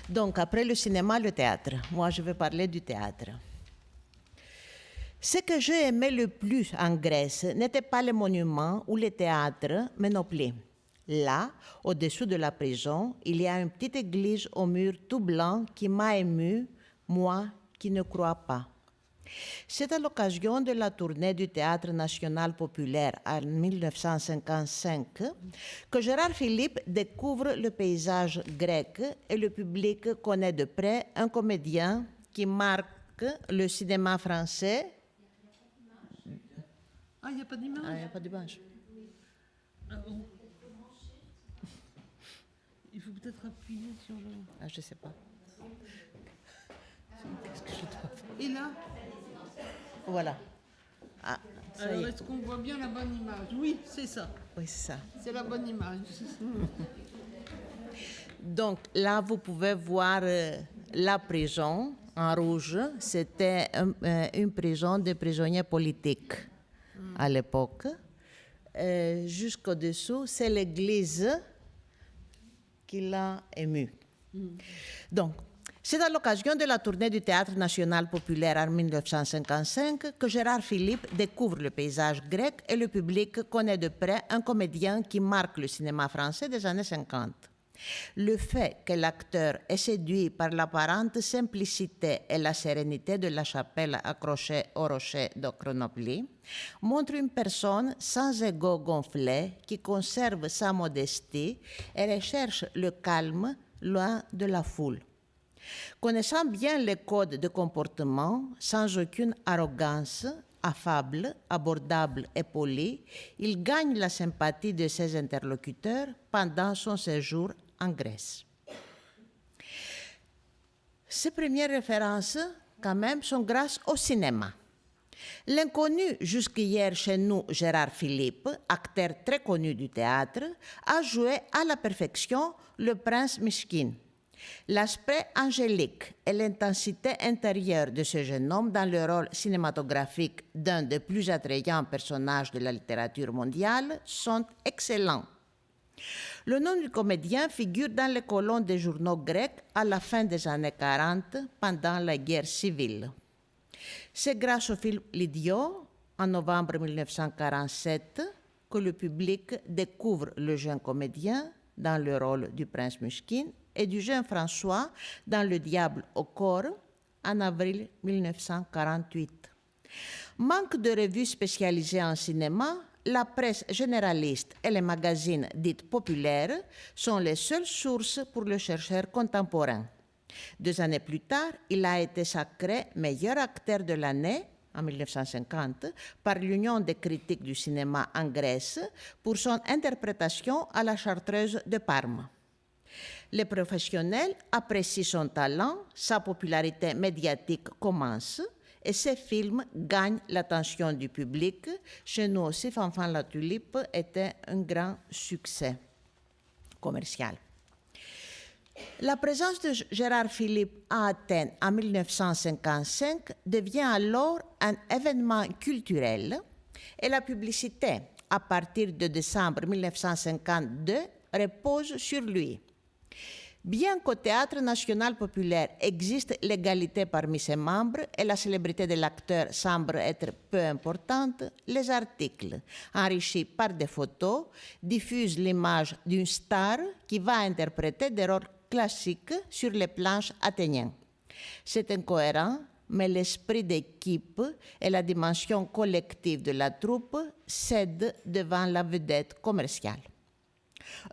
Donc, après le cinéma, le théâtre. Moi, je vais parler du théâtre. Ce que j'ai aimé le plus en Grèce n'était pas les monuments ou les théâtres, mais non plus. Là, au-dessous de la prison, il y a une petite église au mur tout blanc qui m'a ému, moi qui ne crois pas. C'est à l'occasion de la tournée du Théâtre national populaire en 1955 que Gérard Philipe découvre le paysage grec et le public connaît de près un comédien qui marque le cinéma français. Ah, il n'y a pas d'image? Ah, il n'y a pas d'image. Ah bon. Il faut peut-être appuyer sur le... Ah, je ne sais pas. Qu'est-ce que je dois faire? Et là? Voilà. Ah, ça y Alors, est. est-ce qu'on voit bien la bonne image? Oui, c'est ça. Oui, c'est ça. C'est la bonne image. Donc là, vous pouvez voir la prison en rouge. C'était une prison de prisonniers politiques à l'époque. Jusqu'au-dessous, c'est l'église qui l'a ému. Donc, c'est à l'occasion de la tournée du Théâtre national populaire en 1955 que Gérard Philipe découvre le paysage grec et le public connaît de près un comédien qui marque le cinéma français des années 50. Le fait que l'acteur est séduit par l'apparente simplicité et la sérénité de la chapelle accrochée au rocher d'Okronopli montre une personne sans ego gonflé qui conserve sa modestie et recherche le calme loin de la foule. Connaissant bien les codes de comportement, sans aucune arrogance, affable, abordable et poli, il gagne la sympathie de ses interlocuteurs pendant son séjour en Grèce. Ces premières références, quand même, sont grâce au cinéma. L'inconnu jusqu'hier chez nous, Gérard Philipe, acteur très connu du théâtre, a joué à la perfection le prince Mychkine. L'aspect angélique et l'intensité intérieure de ce jeune homme dans le rôle cinématographique d'un des plus attrayants personnages de la littérature mondiale sont excellents. Le nom du comédien figure dans les colonnes des journaux grecs à la fin des années 40, pendant la guerre civile. C'est grâce au film L'Idiot, en novembre 1947, que le public découvre le jeune comédien dans le rôle du prince Mychkine et du jeune François dans Le Diable au corps en avril 1948. Manque de revues spécialisées en cinéma, la presse généraliste et les magazines dits populaires sont les seules sources pour le chercheur contemporain. 2 années plus tard, il a été sacré meilleur acteur de l'année en 1950 par l'Union des critiques du cinéma en Grèce pour son interprétation à la Chartreuse de Parme. Les professionnels apprécient son talent, sa popularité médiatique commence et ses films gagnent l'attention du public. Chez nous aussi, Fanfan la Tulipe était un grand succès commercial. La présence de Gérard Philipe à Athènes en 1955 devient alors un événement culturel et la publicité, à partir de décembre 1952, repose sur lui. Bien qu'au Théâtre national populaire existe l'égalité parmi ses membres et la célébrité de l'acteur semble être peu importante, les articles, enrichis par des photos, diffusent l'image d'une star qui va interpréter des rôles classiques sur les planches athéniennes. C'est incohérent, mais l'esprit d'équipe et la dimension collective de la troupe cèdent devant la vedette commerciale.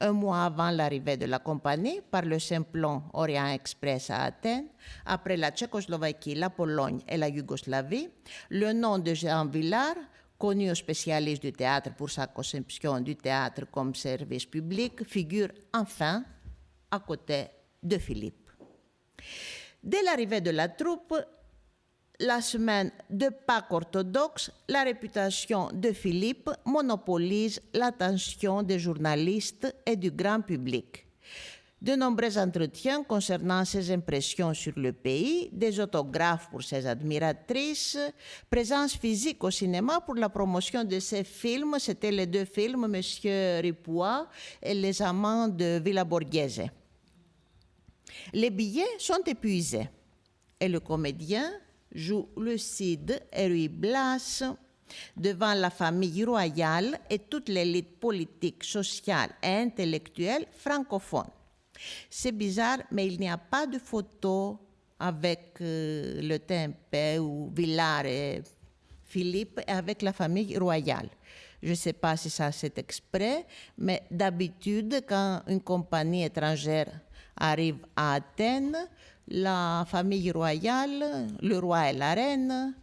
Un mois avant l'arrivée de la compagnie par le Simplon Orient Express à Athènes, après la Tchécoslovaquie, la Pologne et la Yougoslavie, le nom de Jean Vilar, connu aux spécialistes du théâtre pour sa conception du théâtre comme service public, figure enfin à côté de Philippe. Dès l'arrivée de la troupe, la semaine de Pâques orthodoxe, la réputation de Philippe monopolise l'attention des journalistes et du grand public. De nombreux entretiens concernant ses impressions sur le pays, des autographes pour ses admiratrices, présence physique au cinéma pour la promotion de ses films, c'était les 2 films, Monsieur Ripoua et Les Amants de Villa Borghese. Les billets sont épuisés et le comédien joue le Cid et Ruy Blas devant la famille royale et toute l'élite politique, sociale et intellectuelle francophone. C'est bizarre, mais il n'y a pas de photo avec le Tempé ou Villars et Philippe et avec la famille royale. Je ne sais pas si ça c'est exprès, mais d'habitude, quand une compagnie étrangère arrive à Athènes, la famille royale, le roi et la reine,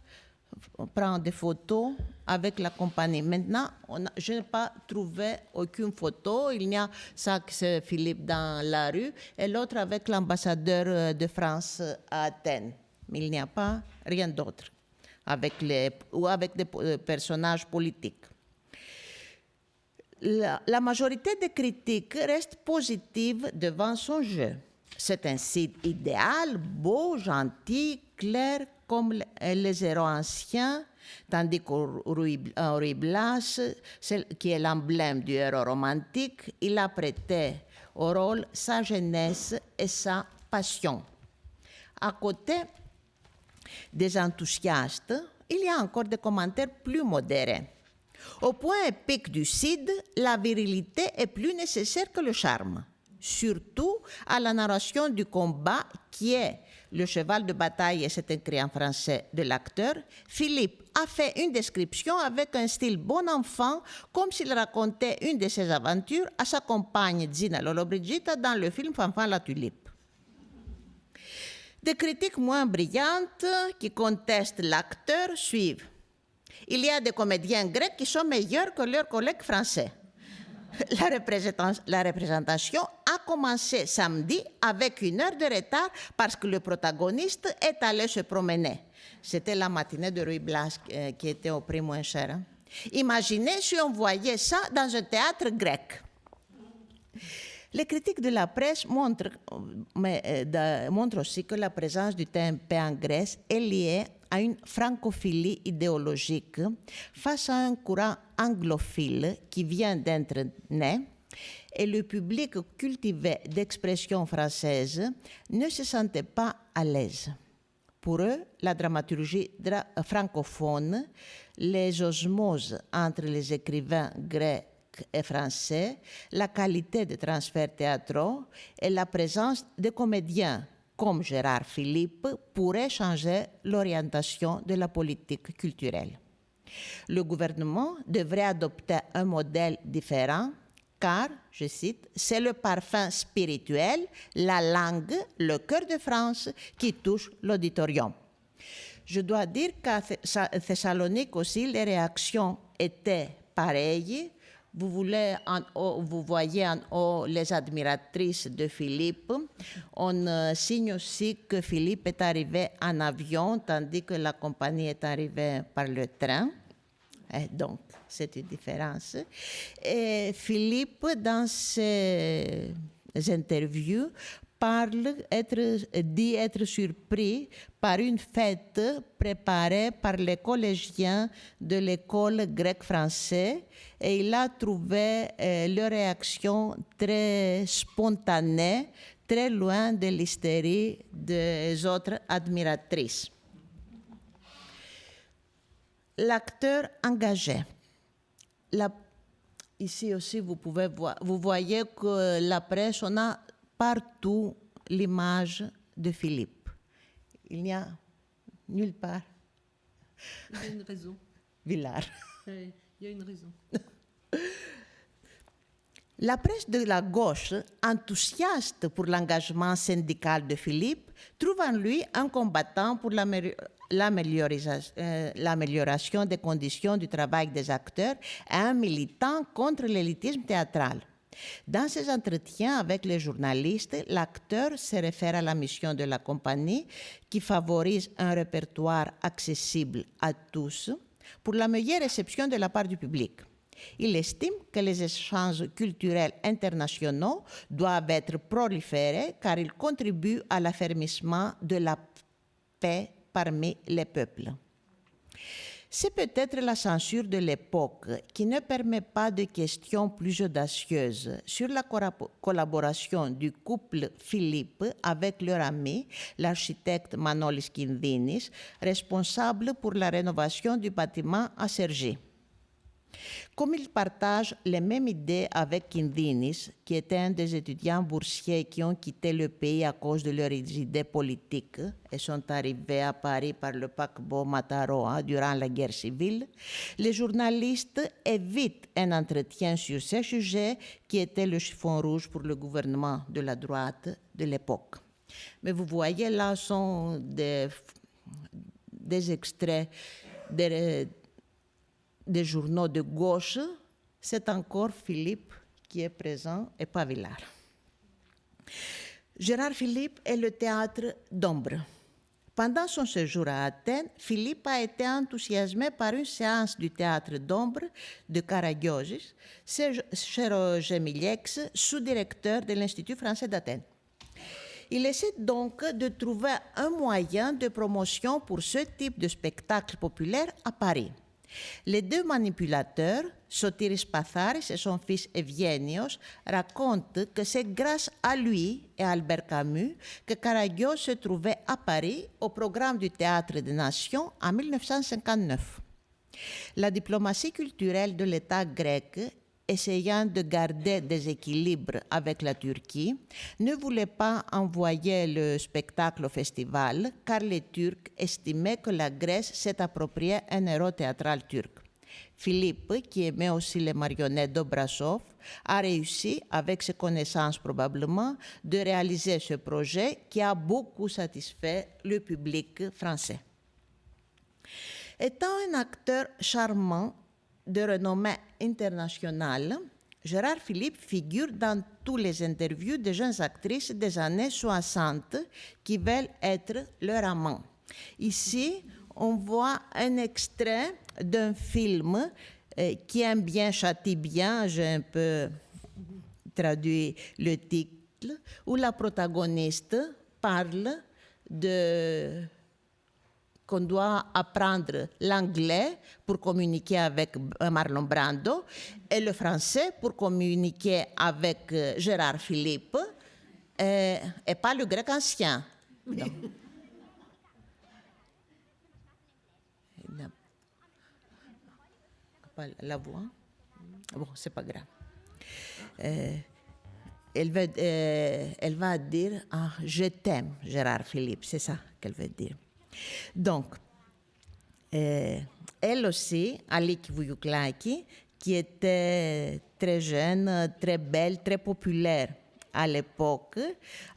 prend des photos avec la compagnie. Maintenant, je n'ai pas trouvé aucune photo. Il y a ça que c'est Philippe dans la rue et l'autre avec l'ambassadeur de France à Athènes. Mais il n'y a pas rien d'autre ou avec des personnages politiques. La majorité des critiques reste positive devant son jeu. C'est un Cid idéal, beau, gentil, clair, comme les héros anciens, tandis qu'Henri Blas, qui est l'emblème du héros romantique, il a prêté au rôle sa jeunesse et sa passion. À côté des enthousiastes, il y a encore des commentaires plus modérés. Au point épique du Cid, la virilité est plus nécessaire que le charme, surtout à la narration du combat qui est le cheval de bataille, et c'est écrit en français, de l'acteur. Philippe a fait une description avec un style bon enfant, comme s'il racontait une de ses aventures à sa compagne Zina Lollobrigida dans le film Fanfan la Tulipe. Des critiques moins brillantes qui contestent l'acteur suivent. Il y a des comédiens grecs qui sont meilleurs que leurs collègues français. La représentation a commencé samedi avec 1 heure de retard parce que le protagoniste est allé se promener. C'était la matinée de Ruy Blas qui était au prix moins cher. Hein? Imaginez si on voyait ça dans un théâtre grec. Les critiques de la presse montrent aussi que la présence du TMP en Grèce est liée à une francophilie idéologique face à un courant anglophile qui vient d'être né et le public cultivé d'expression française ne se sentait pas à l'aise. Pour eux, la dramaturgie francophone, les osmoses entre les écrivains grecs et français, la qualité des transferts théâtraux et la présence de comédiens comme Gérard Philippe pourraient changer l'orientation de la politique culturelle. Le gouvernement devrait adopter un modèle différent car, je cite, c'est le parfum spirituel, la langue, le cœur de France qui touche l'auditorium. Je dois dire qu'à Thessalonique aussi, les réactions étaient pareilles. Vous voyez en haut les admiratrices de Philippe. On signe aussi que Philippe est arrivé en avion, tandis que la compagnie est arrivée par le train. Et donc, c'est une différence. Et Philippe, dans ses interviews, dit être surpris par une fête préparée par les collégiens de l'école grecque-française et il a trouvé leur réaction très spontanée, très loin de l'hystérie des autres admiratrices. L'acteur engagé. Ici aussi, vous voyez que la presse, on a partout l'image de Philippe. Il n'y a nulle part. Il y a une raison. Villars. Il y a une raison. La presse de la gauche, enthousiaste pour l'engagement syndical de Philippe, trouve en lui un combattant pour l'amélioration des conditions du travail des acteurs et un militant contre l'élitisme théâtral. Dans ses entretiens avec les journalistes, l'acteur se réfère à la mission de la compagnie qui favorise un répertoire accessible à tous pour la meilleure réception de la part du public. Il estime que les échanges culturels internationaux doivent être proliférés car ils contribuent à l'affermissement de la paix parmi les peuples. C'est peut-être la censure de l'époque qui ne permet pas de questions plus audacieuses sur la collaboration du couple Philippe avec leur ami, l'architecte Manolis Kindinis, responsable pour la rénovation du bâtiment à Cergy. Comme ils partagent les mêmes idées avec Kindinis, qui était un des étudiants boursiers qui ont quitté le pays à cause de leurs idées politiques et sont arrivés à Paris par le paquebot Mataroa durant la guerre civile, les journalistes évitent un entretien sur ces sujets qui était le chiffon rouge pour le gouvernement de la droite de l'époque. Mais vous voyez, là sont des extraits des journaux de gauche, c'est encore Philippe qui est présent et pas Villard. Gérard Philippe est le théâtre d'ombre. Pendant son séjour à Athènes, Philippe a été enthousiasmé par une séance du théâtre d'ombre de Karagiozis, chez Roger Miliex, sous-directeur de l'Institut français d'Athènes. Il essaie donc de trouver un moyen de promotion pour ce type de spectacle populaire à Paris. Les deux manipulateurs, Sotiris Patharis et son fils Eugénios, racontent que c'est grâce à lui et à Albert Camus que Karagios se trouvait à Paris au programme du Théâtre des Nations en 1959. La diplomatie culturelle de l'État grec, essayant de garder des équilibres avec la Turquie, ne voulait pas envoyer le spectacle au festival car les Turcs estimaient que la Grèce s'est approprié un héros théâtral turc. Philippe, qui aimait aussi les marionnettes de Brassov, a réussi, avec ses connaissances probablement, de réaliser ce projet qui a beaucoup satisfait le public français. Étant un acteur charmant, de renommée internationale, Gérard Philippe figure dans toutes les interviews de jeunes actrices des années 60 qui veulent être leur amant. Ici, on voit un extrait d'un film qui aime bien, châtie bien, j'ai un peu traduit le titre, où la protagoniste parle qu'on doit apprendre l'anglais pour communiquer avec Marlon Brando et le français pour communiquer avec Gérard Philippe et pas le grec ancien. Non. Pas la voix. Bon, c'est pas grave. Elle va dire je t'aime, Gérard Philippe, c'est ça qu'elle veut dire. Donc, elle aussi, Aliki Vouillouklaki, qui était très jeune, très belle, très populaire à l'époque,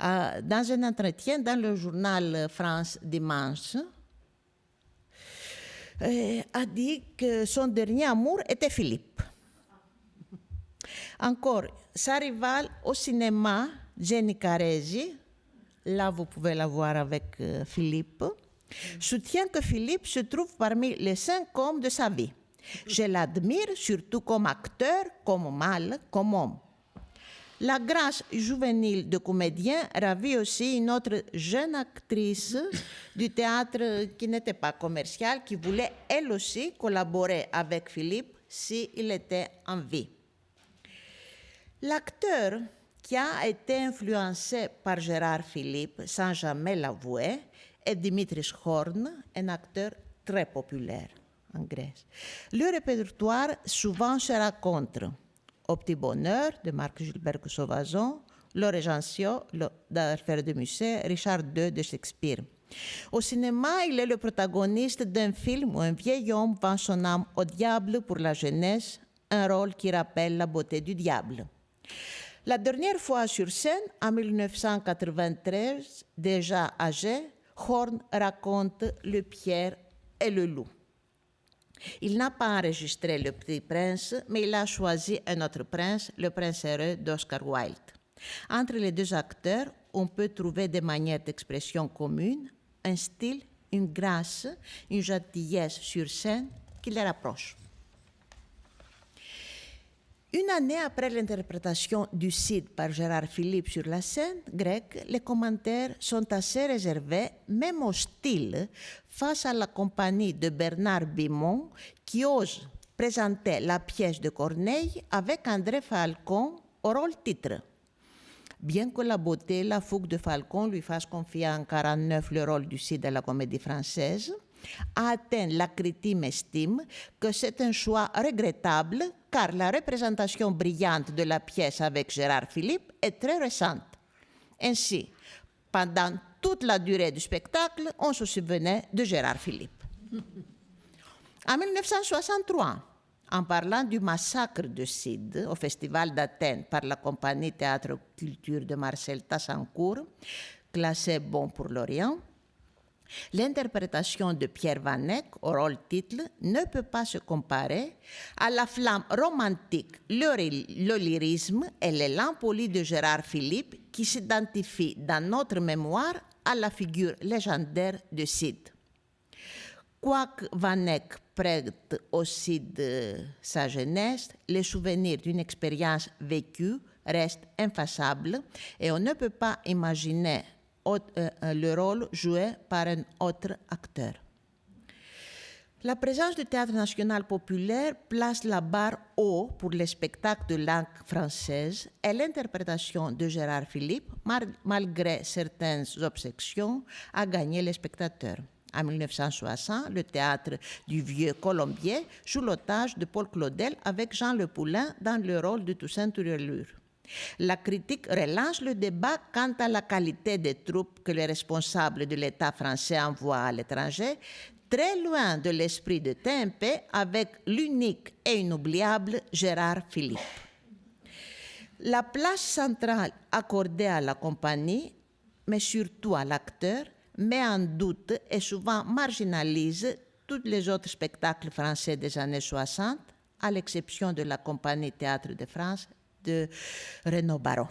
dans un entretien dans le journal France Dimanche, a dit que son dernier amour était Philippe. Encore, sa rivale au cinéma, Jenny Caresi, là vous pouvez la voir avec Philippe, soutient que Philippe se trouve parmi les 5 hommes de sa vie. Je l'admire surtout comme acteur, comme mâle, comme homme. La grâce juvénile de comédien ravit aussi une autre jeune actrice du théâtre qui n'était pas commercial, qui voulait elle aussi collaborer avec Philippe s'il était en vie. L'acteur qui a été influencé par Gérard Philippe sans jamais l'avouer est Dimitris Horn, un acteur très populaire en Grèce. Le répertoire souvent se rencontre. Au Petit Bonheur de Marc-Gilbert Sauvazon, Le Régentio d'Alfred de Musset, Richard II de Shakespeare. Au cinéma, il est le protagoniste d'un film où un vieil homme vend son âme au diable pour la jeunesse, un rôle qui rappelle la beauté du diable. La dernière fois sur scène, en 1993, déjà âgé, Horn raconte Le Pierre et le Loup. Il n'a pas enregistré Le Petit Prince, mais il a choisi un autre prince, Le Prince heureux d'Oscar Wilde. Entre les deux acteurs, on peut trouver des manières d'expression communes, un style, une grâce, une gentillesse sur scène qui les rapproche. Une année après l'interprétation du Cid par Gérard Philippe sur la scène grecque, les commentaires sont assez réservés, même hostiles, face à la compagnie de Bernard Bimon qui ose présenter la pièce de Corneille avec André Falcon au rôle titre. Bien que la beauté et la fougue de Falcon lui fassent confier en 1949 le rôle du Cid à la Comédie Française, à Athènes, la critique estime que c'est un choix regrettable car la représentation brillante de la pièce avec Gérard Philippe est très récente. Ainsi, pendant toute la durée du spectacle, on se souvenait de Gérard Philippe. En 1963, en parlant du massacre de Cid au Festival d'Athènes par la compagnie Théâtre Culture de Marcel Tassancourt, classé bon pour l'Orient, l'interprétation de Pierre Van Eyck au rôle titre ne peut pas se comparer à la flamme romantique, le lyrisme et l'élan poli de Gérard Philippe qui s'identifie dans notre mémoire à la figure légendaire de Cid. Quoique Van Eyck prête aussi de sa jeunesse, les souvenirs d'une expérience vécue restent ineffaçables et on ne peut pas imaginer le rôle joué par un autre acteur. La présence du Théâtre national populaire place la barre haut pour les spectacles de langue française et l'interprétation de Gérard Philippe, malgré certaines objections, a gagné les spectateurs. En 1960, le théâtre du Vieux Colombier joue l'otage de Paul Claudel avec Jean Le Poulain dans le rôle de Toussaint Tourellure. La critique relance le débat quant à la qualité des troupes que les responsables de l'État français envoient à l'étranger, très loin de l'esprit de TMP avec l'unique et inoubliable Gérard Philippe. La place centrale accordée à la compagnie, mais surtout à l'acteur, met en doute et souvent marginalise tous les autres spectacles français des années 60, à l'exception de la compagnie Théâtre de France de Renaud Barrault.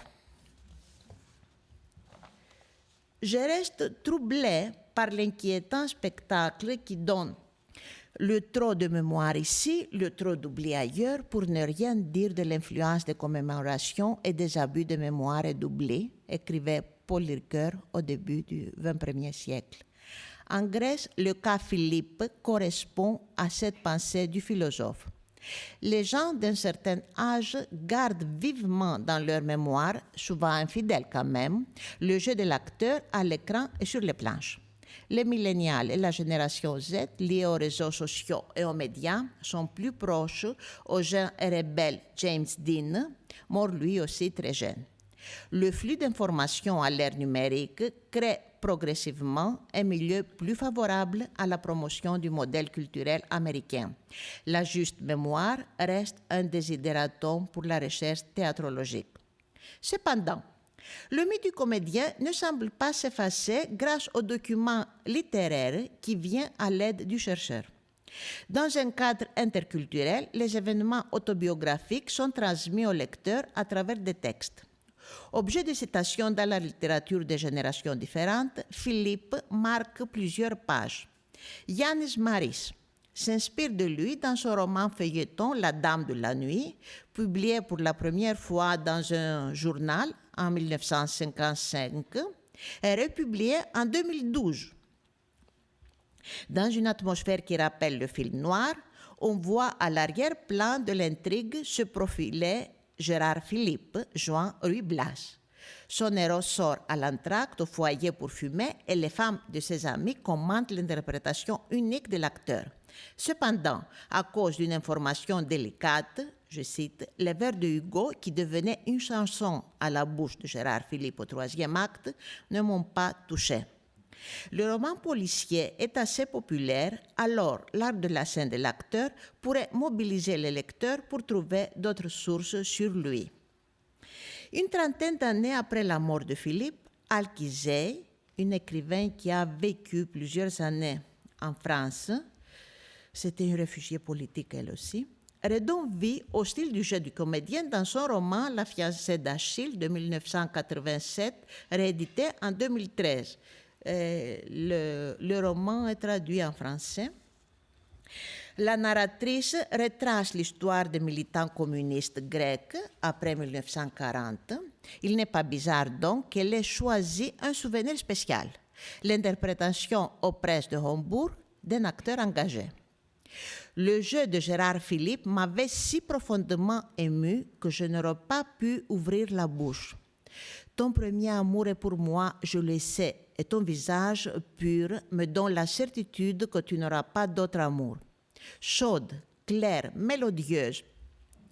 Je reste troublée par l'inquiétant spectacle qui donne le trop de mémoire ici, le trop d'oubli ailleurs, pour ne rien dire de l'influence des commémorations et des abus de mémoire et d'oubli, écrivait Paul Ricoeur au début du XXIe siècle. En Grèce, le cas Philippe correspond à cette pensée du philosophe. Les gens d'un certain âge gardent vivement dans leur mémoire, souvent infidèles quand même, le jeu de l'acteur à l'écran et sur les planches. Les millénials et la génération Z, liés aux réseaux sociaux et aux médias, sont plus proches au jeune et rebelle James Dean, mort lui aussi très jeune. Le flux d'informations à l'ère numérique crée progressivement un milieu plus favorable à la promotion du modèle culturel américain. La juste mémoire reste un désidératum pour la recherche théâtrologique. Cependant, le mythe du comédien ne semble pas s'effacer grâce au document littéraire qui vient à l'aide du chercheur. Dans un cadre interculturel, les événements autobiographiques sont transmis au lecteur à travers des textes. Objet de citation dans la littérature des générations différentes, Philippe marque plusieurs pages. Yanis Maris s'inspire de lui dans son roman feuilleton La Dame de la Nuit, publié pour la première fois dans un journal en 1955 et republié en 2012. Dans une atmosphère qui rappelle le film noir, on voit à l'arrière-plan de l'intrigue se profiler Gérard Philippe, jouant Ruy Blas. Son héros sort à l'entracte au foyer pour fumer et les femmes de ses amis commentent l'interprétation unique de l'acteur. Cependant, à cause d'une information délicate, je cite, les vers de Hugo, qui devenaient une chanson à la bouche de Gérard Philippe au troisième acte, ne m'ont pas touché. Le roman policier est assez populaire, alors l'art de la scène de l'acteur pourrait mobiliser les lecteurs pour trouver d'autres sources sur lui. Une trentaine d'années après la mort de Philippe, Alkizey, une écrivain qui a vécu plusieurs années en France, c'était une réfugiée politique elle aussi, redonne vie au style du jeu du comédien dans son roman La fiancée d'Achille de 1987, réédité en 2013. Le roman est traduit en français. La narratrice retrace l'histoire des militants communistes grecs après 1940. Il n'est pas bizarre donc qu'elle ait choisi un souvenir spécial, l'interprétation aux presses de Hambourg d'un acteur engagé. Le jeu de Gérard Philipe m'avait si profondément ému que je n'aurais pas pu ouvrir la bouche. Ton premier amour est pour moi, je le sais, et ton visage pur me donne la certitude que tu n'auras pas d'autre amour. Chaude, claire, mélodieuse,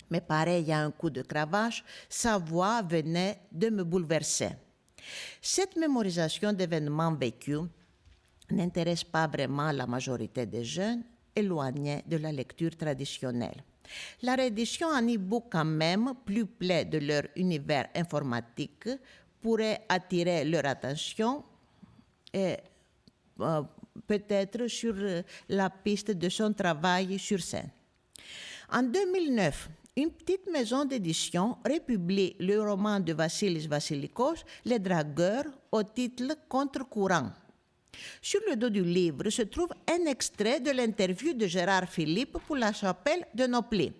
mais pareille à un coup de cravache, sa voix venait de me bouleverser. Cette mémorisation d'événements vécus n'intéresse pas vraiment la majorité des jeunes éloignés de la lecture traditionnelle. La réédition en e-book quand même, plus près de leur univers informatique, pourrait attirer leur attention et peut-être sur la piste de son travail sur scène. En 2009, une petite maison d'édition republie le roman de Vassilis Vassilikos, Les Dragueurs, au titre Contre-courant. Sur le dos du livre se trouve un extrait de l'interview de Gérard Philipe pour la chapelle de Nopli.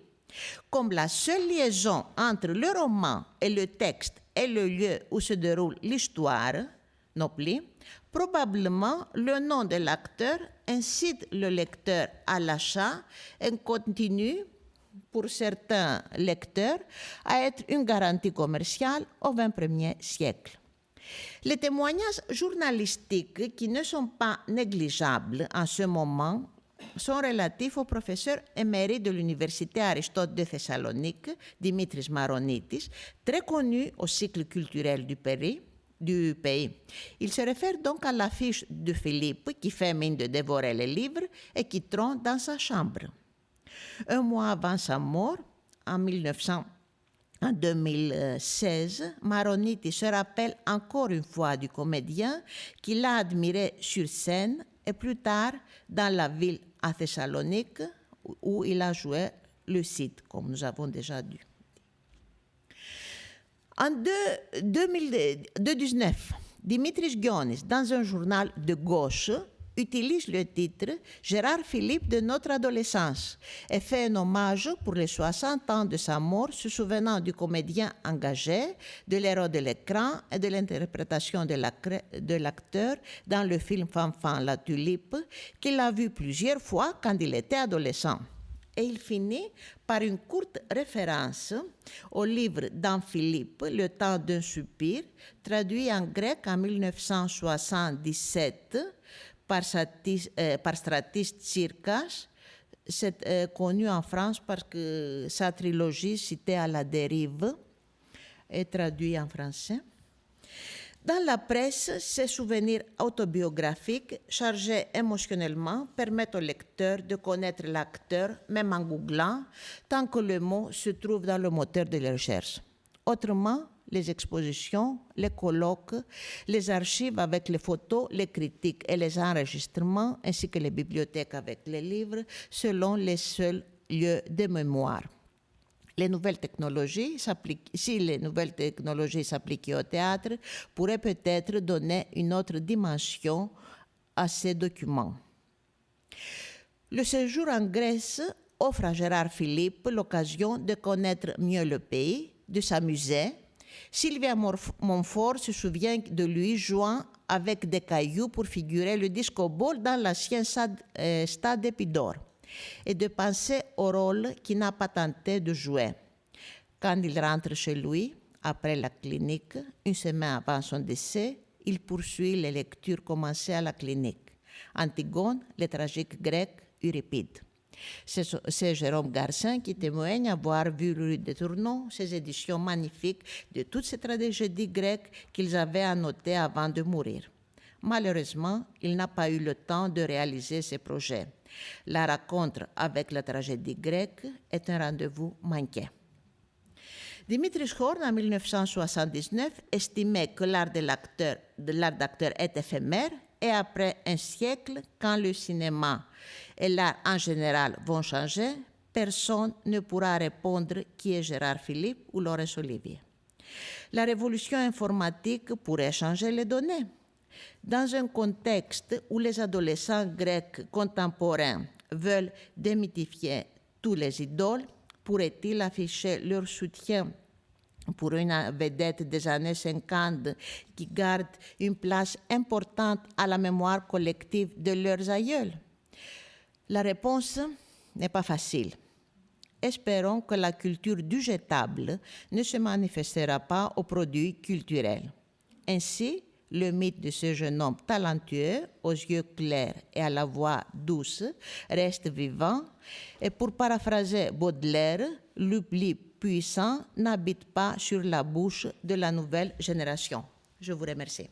Comme la seule liaison entre le roman et le texte est le lieu où se déroule l'histoire, Nopli, probablement le nom de l'acteur incite le lecteur à l'achat et continue, pour certains lecteurs, à être une garantie commerciale au XXIe siècle. Les témoignages journalistiques qui ne sont pas négligeables en ce moment sont relatifs au professeur émérite de l'Université Aristote de Thessalonique, Dimitris Maronitis, très connu au cycle culturel du pays. Il se réfère donc à l'affiche de Philippe qui fait mine de dévorer les livres et qui trône dans sa chambre. Un mois avant sa mort, en 2016, Maronitis se rappelle encore une fois du comédien qu'il a admiré sur scène et plus tard dans la ville à Thessalonique où il a joué le Cid, comme nous avons déjà dit. En 2019, Dimitris Gionis, dans un journal de gauche, utilise le titre « Gérard Philipe de notre adolescence » et fait un hommage pour les 60 ans de sa mort, se souvenant du comédien engagé, de l'héros de l'écran et de l'interprétation de l'acteur dans le film Fanfan La Tulipe, qu'il a vu plusieurs fois quand il était adolescent. Et il finit par une courte référence au livre d'Anne Philippe, Le temps d'un soupir, traduit en grec en 1977 par Stratis Tsirkas. C'est connu en France parce que sa trilogie, Cité à la dérive, est traduite en français. Dans la presse, ces souvenirs autobiographiques, chargés émotionnellement, permettent au lecteur de connaître l'acteur, même en googlant, tant que le mot se trouve dans le moteur de la recherche. Autrement, les expositions, les colloques, les archives avec les photos, les critiques et les enregistrements, ainsi que les bibliothèques avec les livres, selon les seuls lieux de mémoire. Si les nouvelles technologies s'appliquaient au théâtre, pourraient peut-être donner une autre dimension à ces documents. Le séjour en Grèce offre à Gérard Philipe l'occasion de connaître mieux le pays, de s'amuser. Sylvia Montfort se souvient de lui jouant avec des cailloux pour figurer le disco ball dans l'ancien stade Épidore, et de penser au rôle qu'il n'a pas tenté de jouer. Quand il rentre chez lui, après la clinique, une semaine avant son décès, il poursuit les lectures commencées à la clinique. Antigone, les tragiques grecs, Euripide. C'est Jérôme Garcin qui témoigne avoir vu Rue de Tournon, ces éditions magnifiques de toutes ces tragédies grecques qu'ils avaient annotées avant de mourir. Malheureusement, il n'a pas eu le temps de réaliser ces projets. La rencontre avec la tragédie grecque est un rendez-vous manqué. Dimitris Horn, en 1979, estimait que l'art d'acteur est éphémère et après un siècle, quand le cinéma et l'art en général vont changer, personne ne pourra répondre qui est Gérard Philipe ou Laurence Olivier. La révolution informatique pourrait changer les données. Dans un contexte où les adolescents grecs contemporains veulent démythifier tous les idoles, pourraient-ils afficher leur soutien pour une vedette des années 50 qui garde une place importante à la mémoire collective de leurs aïeuls? La réponse n'est pas facile. Espérons que la culture du jetable ne se manifestera pas aux produits culturels. Ainsi, le mythe de ce jeune homme talentueux, aux yeux clairs et à la voix douce, reste vivant. Et pour paraphraser Baudelaire, l'oubli puissant n'habite pas sur la bouche de la nouvelle génération. Je vous remercie.